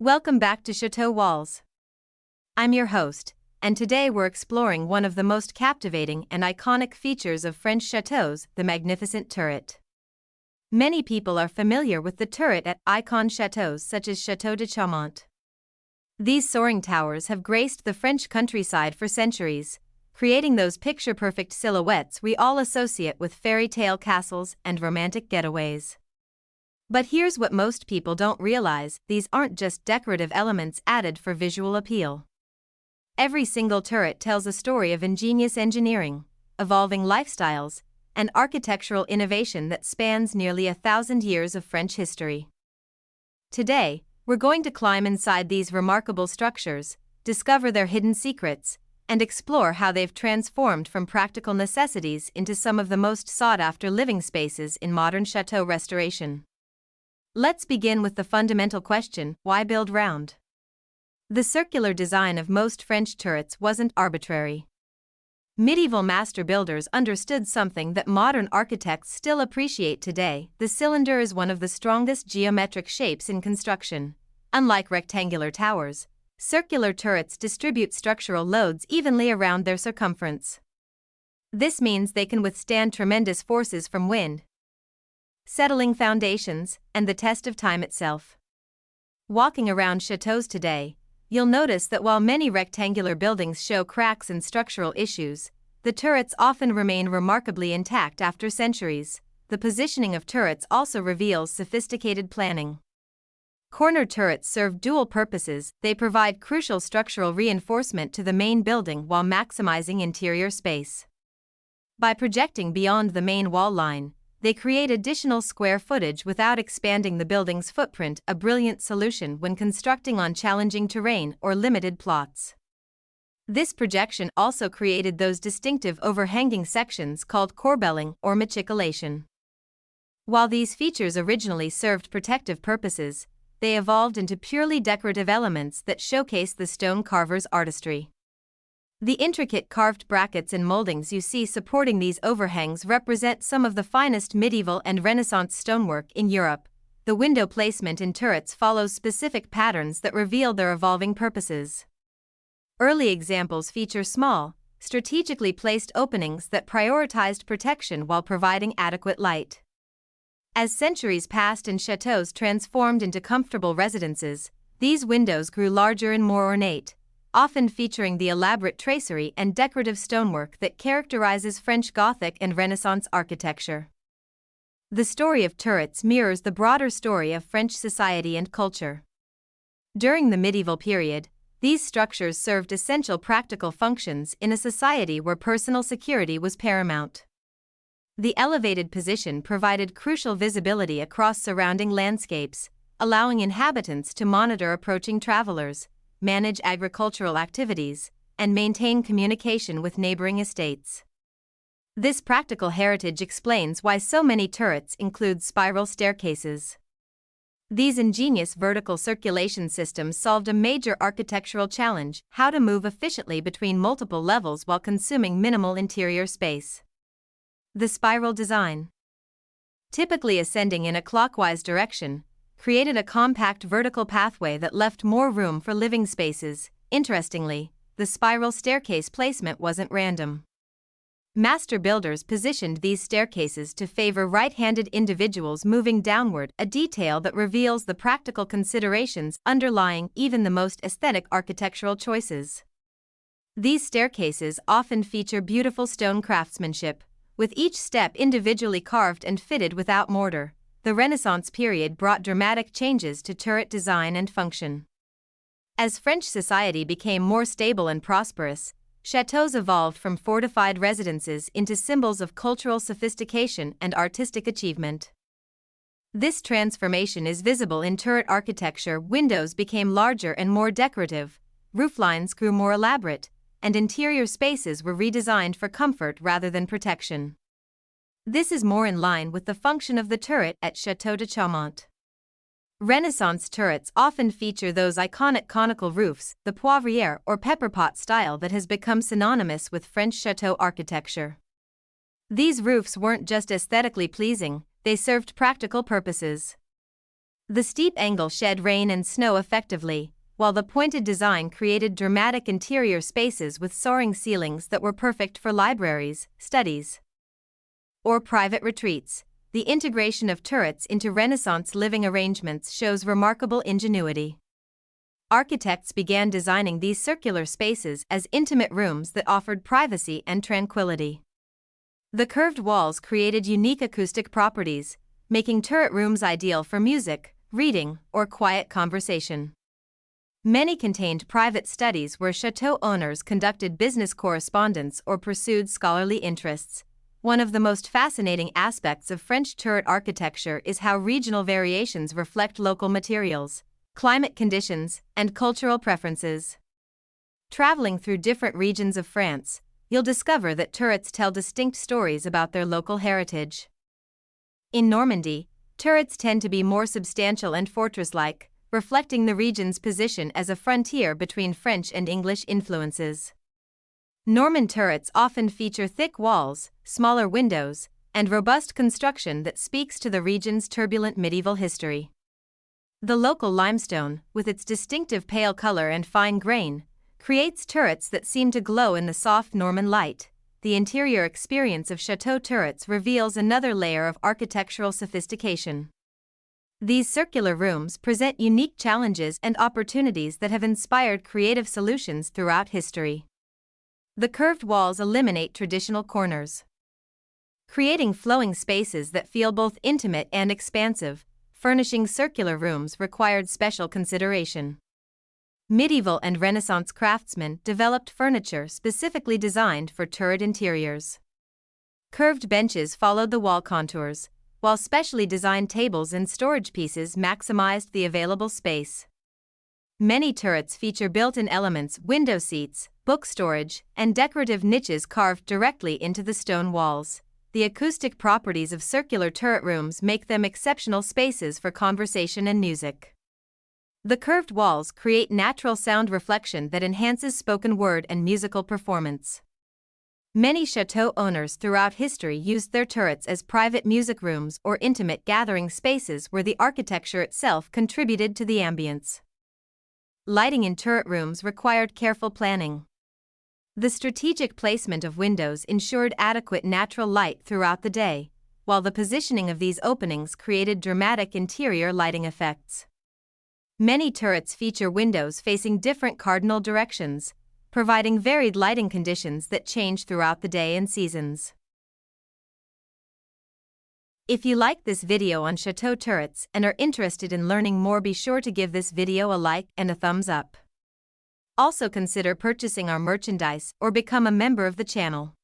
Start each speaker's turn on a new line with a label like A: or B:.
A: Welcome back to Chateau Walls. I'm your host, and today we're exploring one of the most captivating and iconic features of French chateaux, the magnificent turret. Many people are familiar with the turret at icon chateaux such as Chateau de Chaumont. These soaring towers have graced the French countryside for centuries, creating those picture-perfect silhouettes we all associate with fairy tale castles and romantic getaways. But here's what most people don't realize: these aren't just decorative elements added for visual appeal. Every single turret tells a story of ingenious engineering, evolving lifestyles, and architectural innovation that spans nearly 1,000 years of French history. Today, we're going to climb inside these remarkable structures, discover their hidden secrets, and explore how they've transformed from practical necessities into some of the most sought-after living spaces in modern chateau restoration. Let's begin with the fundamental question: why build round? The circular design of most French turrets wasn't arbitrary. Medieval master builders understood something that modern architects still appreciate today: the cylinder is one of the strongest geometric shapes in construction. Unlike rectangular towers, circular turrets distribute structural loads evenly around their circumference. This means they can withstand tremendous forces from wind, settling foundations, and the test of time itself. Walking around chateaux today, you'll notice that while many rectangular buildings show cracks and structural issues, the turrets often remain remarkably intact after centuries. The positioning of turrets also reveals sophisticated planning. Corner turrets serve dual purposes: they provide crucial structural reinforcement to the main building while maximizing interior space. By projecting beyond the main wall line, they create additional square footage without expanding the building's footprint, a brilliant solution when constructing on challenging terrain or limited plots. This projection also created those distinctive overhanging sections called corbelling or machicolation. While these features originally served protective purposes, they evolved into purely decorative elements that showcase the stone carver's artistry. The intricate carved brackets and moldings you see supporting these overhangs represent some of the finest medieval and Renaissance stonework in Europe. The window placement in turrets follows specific patterns that reveal their evolving purposes. Early examples feature small, strategically placed openings that prioritized protection while providing adequate light. As centuries passed and chateaux transformed into comfortable residences, these windows grew larger and more ornate, often featuring the elaborate tracery and decorative stonework that characterizes French Gothic and Renaissance architecture. The story of turrets mirrors the broader story of French society and culture. During the medieval period, these structures served essential practical functions in a society where personal security was paramount. The elevated position provided crucial visibility across surrounding landscapes, allowing inhabitants to monitor approaching travelers, manage agricultural activities, and maintain communication with neighboring estates. This practical heritage explains why so many turrets include spiral staircases. These ingenious vertical circulation systems solved a major architectural challenge: how to move efficiently between multiple levels while consuming minimal interior space. The spiral design, typically ascending in a clockwise direction, created a compact vertical pathway that left more room for living spaces. Interestingly, the spiral staircase placement wasn't random. Master builders positioned these staircases to favor right-handed individuals moving downward, a detail that reveals the practical considerations underlying even the most aesthetic architectural choices. These staircases often feature beautiful stone craftsmanship, with each step individually carved and fitted without mortar. The Renaissance period brought dramatic changes to turret design and function. As French society became more stable and prosperous, chateaux evolved from fortified residences into symbols of cultural sophistication and artistic achievement. This transformation is visible in turret architecture. Windows became larger and more decorative, rooflines grew more elaborate, and interior spaces were redesigned for comfort rather than protection. This is more in line with the function of the turret at Chateau de Chaumont. Renaissance turrets often feature those iconic conical roofs, the poivrière or pepperpot style that has become synonymous with French chateau architecture. These roofs weren't just aesthetically pleasing, they served practical purposes. The steep angle shed rain and snow effectively, while the pointed design created dramatic interior spaces with soaring ceilings that were perfect for libraries, studies, or private retreats. The integration of turrets into Renaissance living arrangements shows remarkable ingenuity. Architects began designing these circular spaces as intimate rooms that offered privacy and tranquility. The curved walls created unique acoustic properties, making turret rooms ideal for music, reading, or quiet conversation. Many contained private studies where chateau owners conducted business correspondence or pursued scholarly interests. One of the most fascinating aspects of French turret architecture is how regional variations reflect local materials, climate conditions, and cultural preferences. Traveling through different regions of France, you'll discover that turrets tell distinct stories about their local heritage. In Normandy, turrets tend to be more substantial and fortress-like, reflecting the region's position as a frontier between French and English influences. Norman turrets often feature thick walls, smaller windows, and robust construction that speaks to the region's turbulent medieval history. The local limestone, with its distinctive pale color and fine grain, creates turrets that seem to glow in the soft Norman light. The interior experience of chateau turrets reveals another layer of architectural sophistication. These circular rooms present unique challenges and opportunities that have inspired creative solutions throughout history. The curved walls eliminate traditional corners, creating flowing spaces that feel both intimate and expansive. Furnishing circular rooms required special consideration. Medieval and Renaissance craftsmen developed furniture specifically designed for turret interiors. Curved benches followed the wall contours, while specially designed tables and storage pieces maximized the available space. Many turrets feature built-in elements, window seats, book storage, and decorative niches carved directly into the stone walls. The acoustic properties of circular turret rooms make them exceptional spaces for conversation and music. The curved walls create natural sound reflection that enhances spoken word and musical performance. Many chateau owners throughout history used their turrets as private music rooms or intimate gathering spaces where the architecture itself contributed to the ambience. Lighting in turret rooms required careful planning. The strategic placement of windows ensured adequate natural light throughout the day, while the positioning of these openings created dramatic interior lighting effects. Many turrets feature windows facing different cardinal directions, providing varied lighting conditions that change throughout the day and seasons. If you like this video on chateau turrets and are interested in learning more, be sure to give this video a like and a thumbs up. Also consider purchasing our merchandise or become a member of the channel.